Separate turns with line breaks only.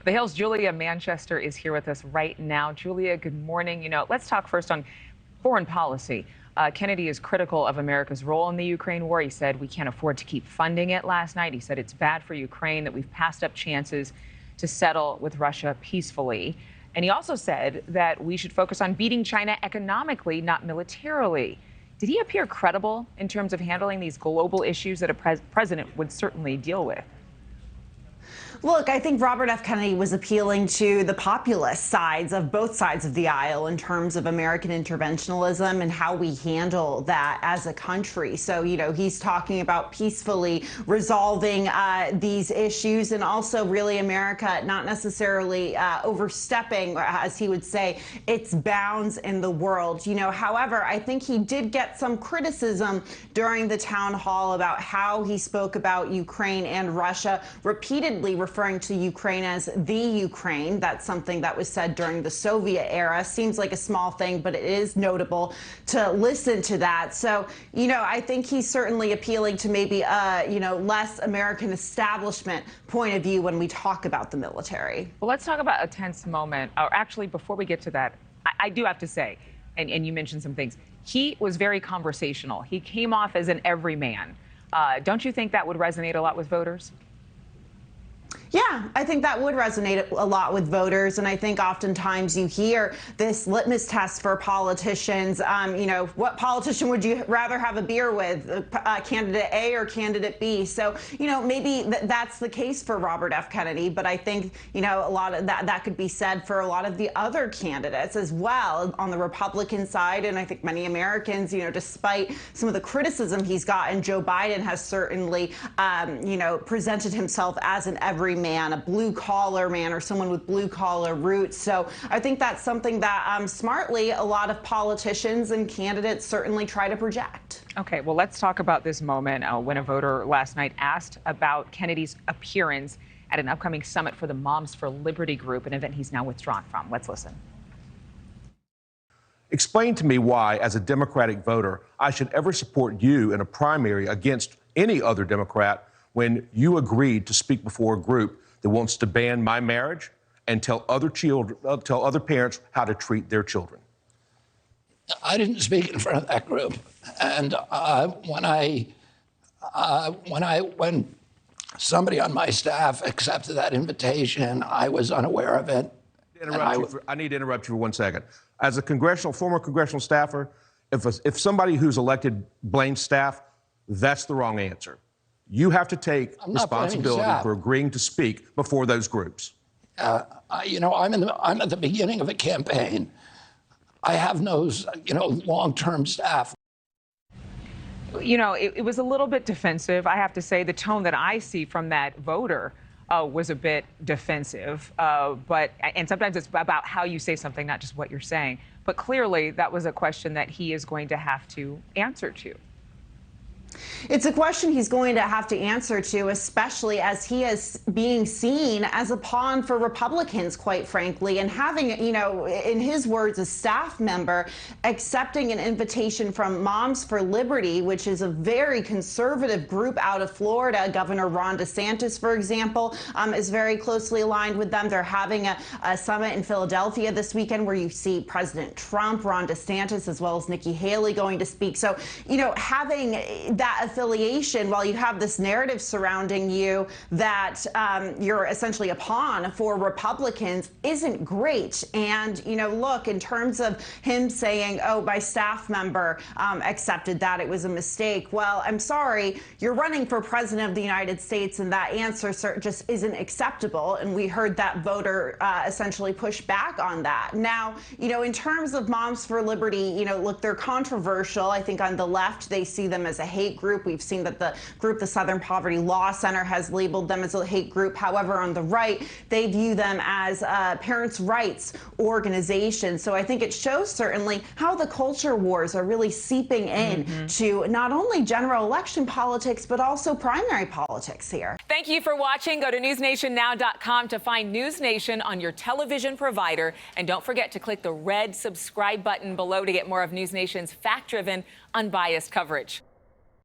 The Hill's Julia Manchester is here with us right now. Julia, good morning. Let's talk first on foreign policy. Kennedy is critical of America's role in the Ukraine war. He said we can't afford to keep funding it last night. He said it's bad for Ukraine that we've passed up chances to settle with Russia peacefully. And he also said that we should focus on beating China economically, not militarily. Did he appear credible in terms of handling these global issues that a president would certainly deal with?
Look, I think Robert F. Kennedy was appealing to the populist sides of both sides of the aisle in terms of American interventionism and how we handle that as a country. So, he's talking about peacefully resolving these issues, and also really America not necessarily overstepping, as he would say, its bounds in the world. However, I think he did get some criticism during the town hall about how he spoke about Ukraine and Russia, repeatedly referring to Ukraine as the Ukraine. That's something that was said during the Soviet era. Seems like a small thing, but it is notable to listen to that. So, I think he's certainly appealing to maybe less American establishment point of view when we talk about the military.
Well, let's talk about a tense moment. Or actually, before we get to that, I do have to say, and you mentioned some things, he was very conversational. He came off as an everyman. Don't you think that would resonate a lot with voters?
Yeah, I think that would resonate a lot with voters. And I think oftentimes you hear this litmus test for politicians. What politician would you rather have a beer with, candidate A or candidate B? So, maybe that's the case for Robert F. Kennedy. But I think, a lot of that could be said for a lot of the other candidates as well on the Republican side. And I think many Americans, despite some of the criticism he's gotten, Joe Biden has certainly, presented himself as an everyman, a blue-collar man or someone with blue-collar roots. So I think that's something that smartly a lot of politicians and candidates certainly try to project.
Okay, well, let's talk about this moment when a voter last night asked about Kennedy's appearance at an upcoming summit for the Moms for Liberty group, an event he's now withdrawn from. Let's listen.
Explain to me why, as a Democratic voter, I should ever support you in a primary against any other Democrat when you agreed to speak before a group that wants to ban my marriage and tell other parents how to treat their children.
I didn't speak in front of that group, and when somebody on my staff accepted that invitation, I was unaware of it.
I need to interrupt you for 1 second. As a former congressional staffer, if somebody who's elected blames staff, that's the wrong answer. You have to take responsibility for agreeing to speak before those groups.
I'm at the beginning of a campaign. I have no, long-term staff.
It was a little bit defensive. I have to say the tone that I see from that voter was a bit defensive. And sometimes it's about how you say something, not just what you're saying. But clearly, that was a question that he is going to have to answer to.
It's a question he's going to have to answer to, especially as he is being seen as a pawn for Republicans, quite frankly, and having, in his words, a staff member accepting an invitation from Moms for Liberty, which is a very conservative group out of Florida. Governor Ron DeSantis, for example, is very closely aligned with them. They're having a summit in Philadelphia this weekend where you see President Trump, Ron DeSantis, as well as Nikki Haley going to speak. So, having that affiliation, while you have this narrative surrounding you that you're essentially a pawn for Republicans, isn't great. And, look, in terms of him saying, oh, my staff member accepted that, it was a mistake. Well, I'm sorry, you're running for president of the United States, and that answer just isn't acceptable. And we heard that voter essentially push back on that. Now, in terms of Moms for Liberty, look, they're controversial. I think on the left, they see them as a hate group. We've seen that the group, the Southern Poverty Law Center, has labeled them as a hate group. However, on the right, they view them as a parents' rights organization. So I think it shows certainly how the culture wars are really seeping in to not only general election politics, but also primary politics here.
Thank you for watching. Go to newsnationnow.com to find News Nation on your television provider. And don't forget to click the red subscribe button below to get more of News Nation's fact-driven, unbiased coverage.